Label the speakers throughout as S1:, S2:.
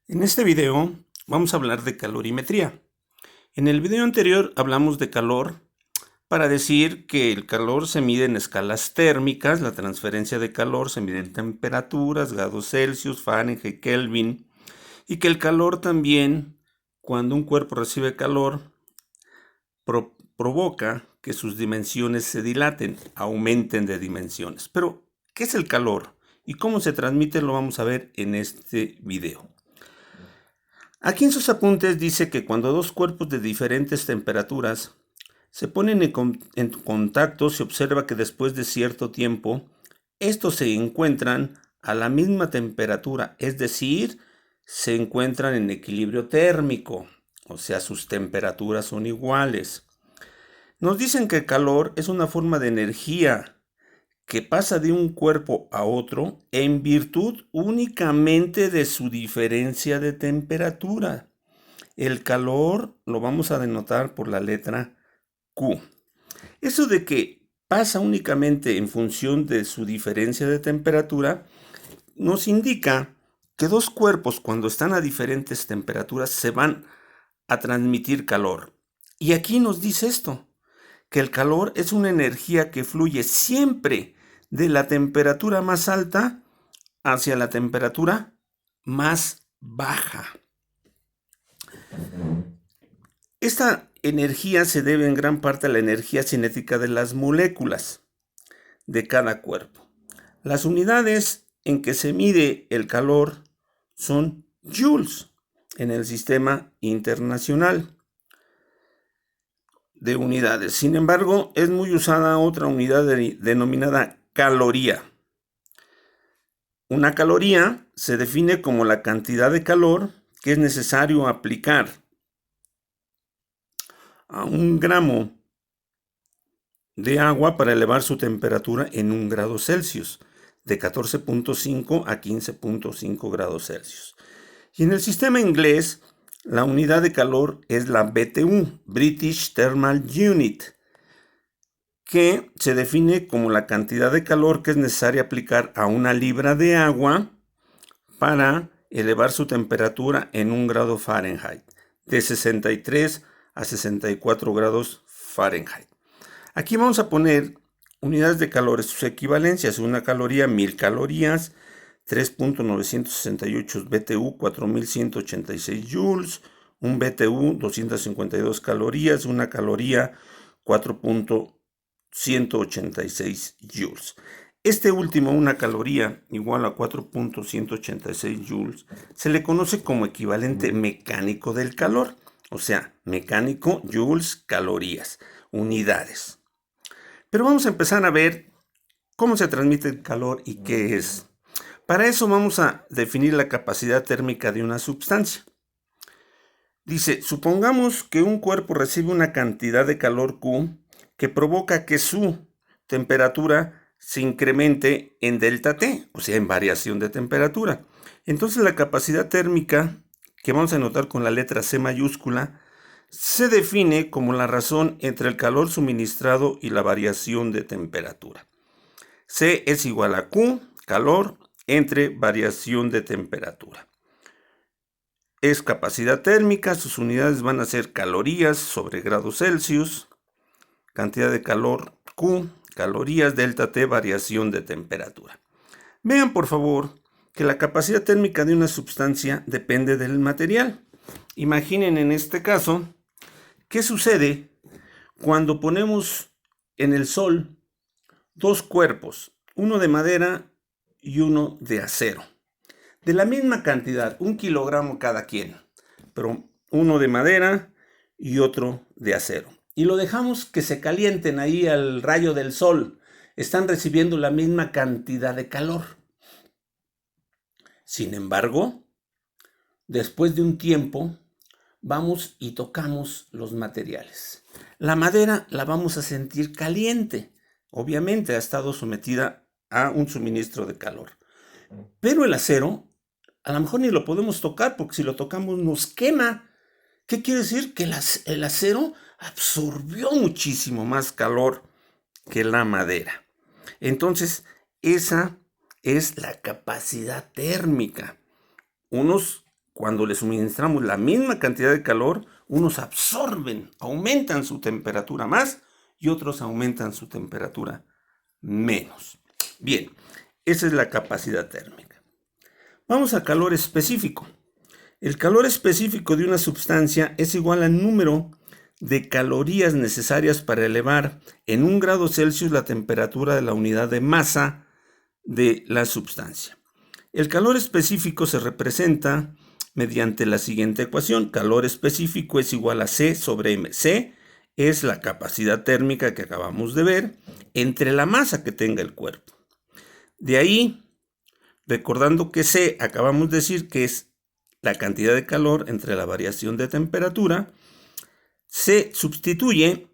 S1: En este video vamos a hablar de calorimetría. En el video anterior hablamos de calor para decir que el calor se mide en escalas térmicas, la transferencia de calor se mide en temperaturas, grados Celsius, Fahrenheit, Kelvin, y que el calor también, cuando un cuerpo recibe calor, provoca que sus dimensiones se dilaten, aumenten de dimensiones. Pero, ¿qué es el calor? Y cómo se transmite lo vamos a ver en este video. Aquí en sus apuntes dice que cuando dos cuerpos de diferentes temperaturas se ponen en contacto, se observa que después de cierto tiempo, estos se encuentran a la misma temperatura, es decir, se encuentran en equilibrio térmico, o sea, sus temperaturas son iguales. Nos dicen que el calor es una forma de energía que pasa de un cuerpo a otro en virtud únicamente de su diferencia de temperatura. El calor lo vamos a denotar por la letra Q. Eso de que pasa únicamente en función de su diferencia de temperatura nos indica que dos cuerpos cuando están a diferentes temperaturas se van a transmitir calor. Y aquí nos dice esto, que el calor es una energía que fluye siempre de la temperatura más alta hacia la temperatura más baja. Esta energía se debe en gran parte a la energía cinética de las moléculas de cada cuerpo. Las unidades en que se mide el calor son joules en el sistema internacional de unidades. Sin embargo, es muy usada otra unidad denominada caloría. Una caloría se define como la cantidad de calor que es necesario aplicar a 1 gramo de agua para elevar su temperatura en 1 grado Celsius, de 14.5 a 15.5 grados Celsius. Y en el sistema inglés, la unidad de calor es la BTU, British Thermal Unit, que se define como la cantidad de calor que es necesaria aplicar a 1 libra de agua para elevar su temperatura en 1 grado Fahrenheit, de 63 a 64 grados Fahrenheit. Aquí vamos a poner unidades de calor, sus equivalencias. Una caloría, 1000 calorías, 3.968 BTU, 4186 joules, un BTU, 252 calorías, una caloría, 4.186 joules. Este último, una caloría igual a 4.186 joules, se le conoce como equivalente mecánico del calor, o sea, mecánico, joules, calorías, unidades. Pero vamos a empezar a ver cómo se transmite el calor y qué es. Para eso vamos a definir la capacidad térmica de una sustancia. Dice, supongamos que un cuerpo recibe una cantidad de calor Q que provoca que su temperatura se incremente en delta T, o sea, en variación de temperatura. Entonces la capacidad térmica, que vamos a anotar con la letra C mayúscula, se define como la razón entre el calor suministrado y la variación de temperatura. C es igual a Q, calor, entre variación de temperatura. Es capacidad térmica, sus unidades van a ser calorías sobre grados Celsius, cantidad de calor Q, calorías, delta T, variación de temperatura. Vean por favor que la capacidad térmica de una sustancia depende del material. Imaginen en este caso, ¿qué sucede cuando ponemos en el sol dos cuerpos, uno de madera y uno de acero? De la misma cantidad, 1 kilogramo cada quien, pero uno de madera y otro de acero. Y lo dejamos que se calienten ahí al rayo del sol. Están recibiendo la misma cantidad de calor. Sin embargo, después de un tiempo, vamos y tocamos los materiales. La madera la vamos a sentir caliente. Obviamente ha estado sometida a un suministro de calor. Pero el acero, a lo mejor ni lo podemos tocar porque si lo tocamos nos quema. ¿Qué quiere decir? Que el acero absorbió muchísimo más calor que la madera. Entonces, esa es la capacidad térmica. Unos cuando le suministramos la misma cantidad de calor, unos absorben, aumentan su temperatura más y otros aumentan su temperatura menos. Bien, esa es la capacidad térmica. Vamos al calor específico. El calor específico de una sustancia es igual al número de calorías necesarias para elevar en 1 grado Celsius la temperatura de la unidad de masa de la sustancia. El calor específico se representa mediante la siguiente ecuación. Calor específico es igual a C sobre M. C es la capacidad térmica que acabamos de ver entre la masa que tenga el cuerpo. De ahí, recordando que C acabamos de decir que es la cantidad de calor entre la variación de temperatura, se sustituye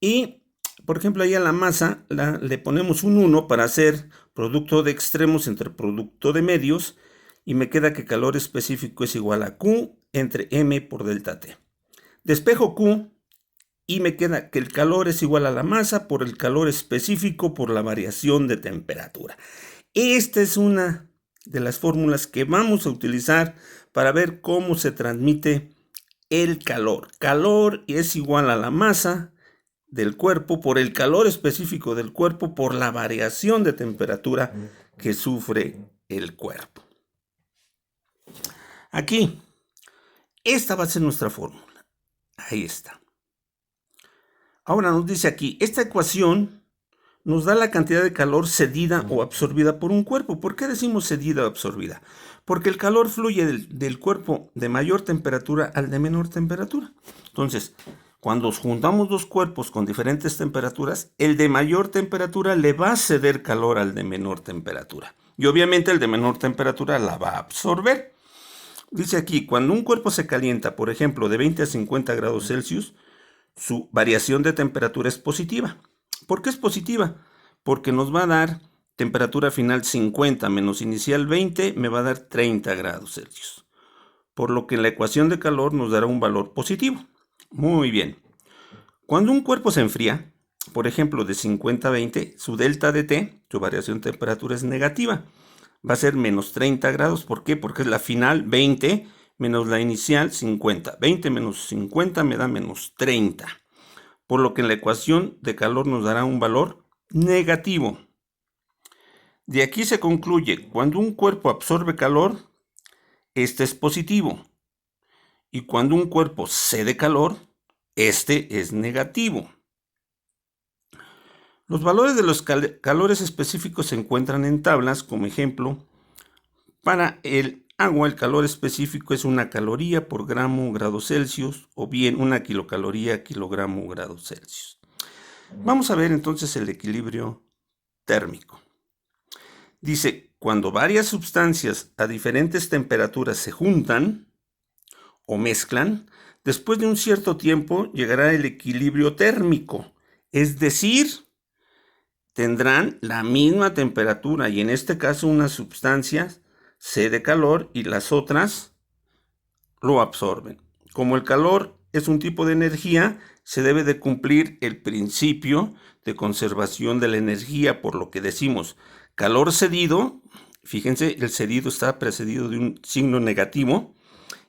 S1: y, por ejemplo, ahí a la masa le ponemos un 1 para hacer producto de extremos entre producto de medios y me queda que calor específico es igual a Q entre M por delta T. Despejo Q y me queda que el calor es igual a la masa por el calor específico por la variación de temperatura. Esta es una de las fórmulas que vamos a utilizar para ver cómo se transmite el calor. Calor es igual a la masa del cuerpo por el calor específico del cuerpo por la variación de temperatura que sufre el cuerpo. Aquí, esta va a ser nuestra fórmula. Ahí está. Ahora nos dice aquí, esta ecuación nos da la cantidad de calor cedida o absorbida por un cuerpo. ¿Por qué decimos cedida o absorbida? Porque el calor fluye del cuerpo de mayor temperatura al de menor temperatura. Entonces, cuando juntamos dos cuerpos con diferentes temperaturas, el de mayor temperatura le va a ceder calor al de menor temperatura. Y obviamente el de menor temperatura la va a absorber. Dice aquí, cuando un cuerpo se calienta, por ejemplo, de 20 a 50 grados Celsius, su variación de temperatura es positiva. ¿Por qué es positiva? Porque nos va a dar temperatura final 50 menos inicial 20, me va a dar 30 grados Celsius. Por lo que en la ecuación de calor nos dará un valor positivo. Muy bien. Cuando un cuerpo se enfría, por ejemplo de 50 a 20, su delta de T, su variación de temperatura es negativa. Va a ser menos 30 grados. ¿Por qué? Porque es la final 20 menos la inicial 50. 20 menos 50 me da menos 30. Por lo que en la ecuación de calor nos dará un valor negativo. De aquí se concluye, cuando un cuerpo absorbe calor, este es positivo. Y cuando un cuerpo cede calor, este es negativo. Los valores de los calores específicos se encuentran en tablas. Como ejemplo, para el agua el calor específico es 1 caloría por gramo grado Celsius o bien 1 kilocaloría kilogramo grado Celsius. Vamos a ver entonces el equilibrio térmico. Dice, cuando varias sustancias a diferentes temperaturas se juntan o mezclan, después de un cierto tiempo llegará el equilibrio térmico, es decir, tendrán la misma temperatura y en este caso unas sustancias cede calor y las otras lo absorben. Como el calor es un tipo de energía, se debe de cumplir el principio de conservación de la energía, por lo que decimos calor cedido, fíjense, el cedido está precedido de un signo negativo,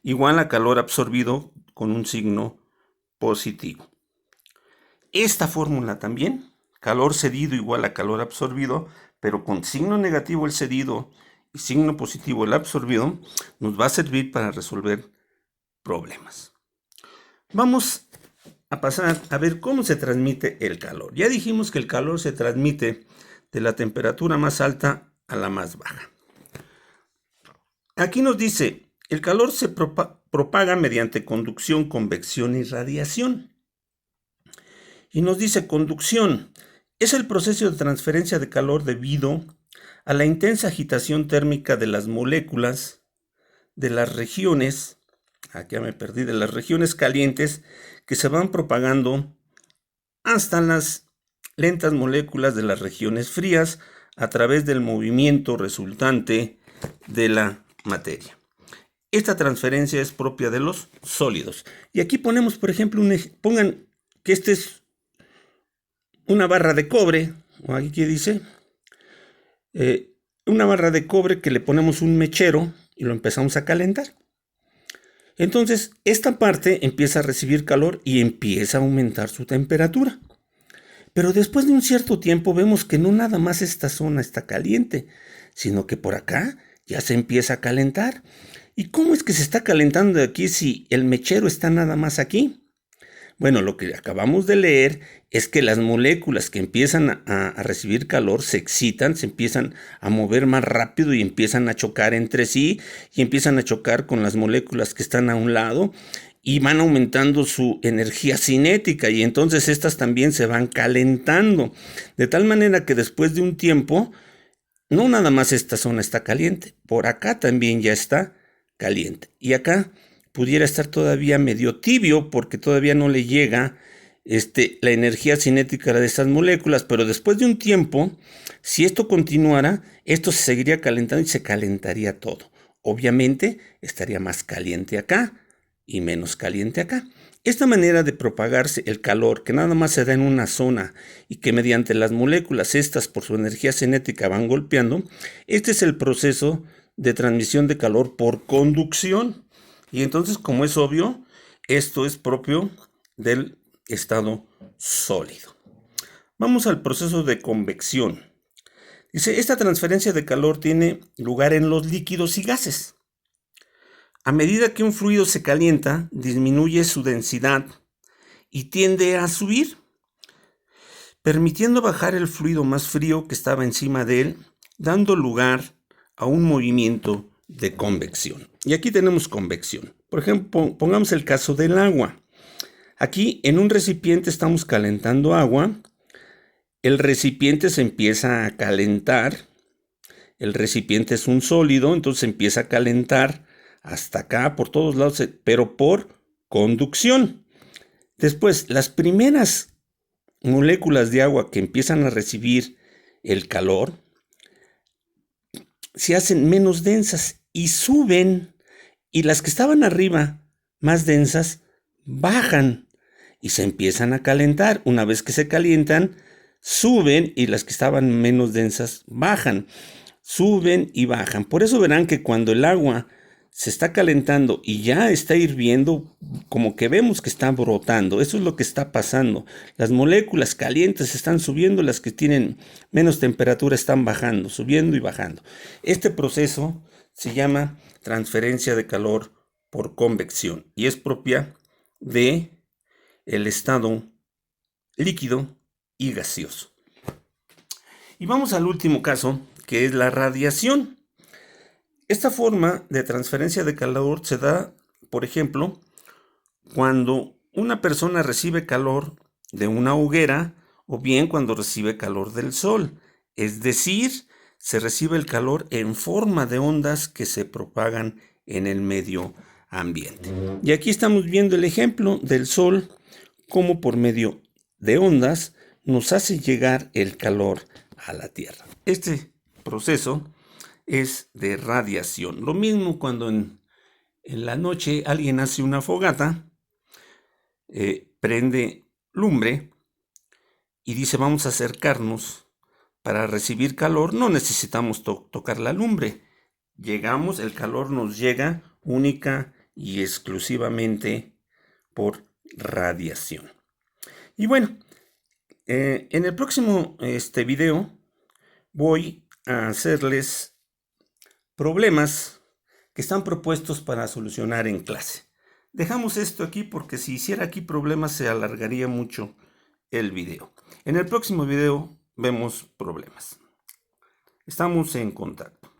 S1: igual a calor absorbido con un signo positivo. Esta fórmula también, calor cedido igual a calor absorbido, pero con signo negativo el cedido y signo positivo el absorbido, nos va a servir para resolver problemas. Vamos a pasar a ver cómo se transmite el calor. Ya dijimos que el calor se transmite de la temperatura más alta a la más baja. Aquí nos dice, el calor se propaga mediante conducción, convección y radiación. Y nos dice, conducción es el proceso de transferencia de calor debido a la intensa agitación térmica de las moléculas de las regiones, aquí ya me perdí, de las regiones calientes que se van propagando hasta las lentas moléculas de las regiones frías a través del movimiento resultante de la materia. Esta transferencia es propia de los sólidos. Y aquí ponemos, por ejemplo, pongan que este es una barra de cobre, o aquí que dice, una barra de cobre que le ponemos un mechero y lo empezamos a calentar. Entonces, esta parte empieza a recibir calor y empieza a aumentar su temperatura. Pero después de un cierto tiempo vemos que no nada más esta zona está caliente, sino que por acá ya se empieza a calentar. ¿Y cómo es que se está calentando de aquí si el mechero está nada más aquí? Bueno, lo que acabamos de leer es que las moléculas que empiezan a recibir calor se excitan, se empiezan a mover más rápido y empiezan a chocar entre sí y empiezan a chocar con las moléculas que están a un lado y van aumentando su energía cinética y entonces estas también se van calentando. De tal manera que después de un tiempo, no nada más esta zona está caliente, por acá también ya está caliente. Y acá pudiera estar todavía medio tibio porque todavía no le llega la energía cinética de estas moléculas, pero después de un tiempo, si esto continuara, esto se seguiría calentando y se calentaría todo. Obviamente estaría más caliente acá y menos caliente acá. Esta manera de propagarse el calor, que nada más se da en una zona y que mediante las moléculas estas por su energía cinética van golpeando, este es el proceso de transmisión de calor por conducción. Y entonces, como es obvio, esto es propio del estado sólido. Vamos al proceso de convección. Dice, esta transferencia de calor tiene lugar en los líquidos y gases. A medida que un fluido se calienta, disminuye su densidad y tiende a subir, permitiendo bajar el fluido más frío que estaba encima de él, dando lugar a un movimiento de convección. Y aquí tenemos convección. Por ejemplo, pongamos el caso del agua. Aquí en un recipiente estamos calentando agua, el recipiente se empieza a calentar, el recipiente es un sólido, entonces empieza a calentar hasta acá, por todos lados, pero por conducción. Después, las primeras moléculas de agua que empiezan a recibir el calor se hacen menos densas y suben, y las que estaban arriba, más densas, bajan y se empiezan a calentar. Una vez que se calientan, suben y las que estaban menos densas bajan, suben y bajan. Por eso verán que cuando el agua se está calentando y ya está hirviendo, como que vemos que está brotando. Eso es lo que está pasando. Las moléculas calientes están subiendo, las que tienen menos temperatura están bajando, subiendo y bajando. Este proceso se llama transferencia de calor por convección y es propia de el estado líquido y gaseoso. Y vamos al último caso, que es la radiación. Esta forma de transferencia de calor se da, por ejemplo, cuando una persona recibe calor de una hoguera o bien cuando recibe calor del sol. Es decir, se recibe el calor en forma de ondas que se propagan en el medio ambiente. Y aquí estamos viendo el ejemplo del sol, cómo por medio de ondas nos hace llegar el calor a la Tierra. Este proceso es de radiación. Lo mismo cuando en la noche alguien hace una fogata, prende lumbre y dice vamos a acercarnos para recibir calor. No necesitamos tocar la lumbre. Llegamos, el calor nos llega única y exclusivamente por radiación. Y bueno, en el próximo video voy a hacerles problemas que están propuestos para solucionar en clase. Dejamos esto aquí porque si hiciera aquí problemas se alargaría mucho el video. En el próximo video vemos problemas. Estamos en contacto.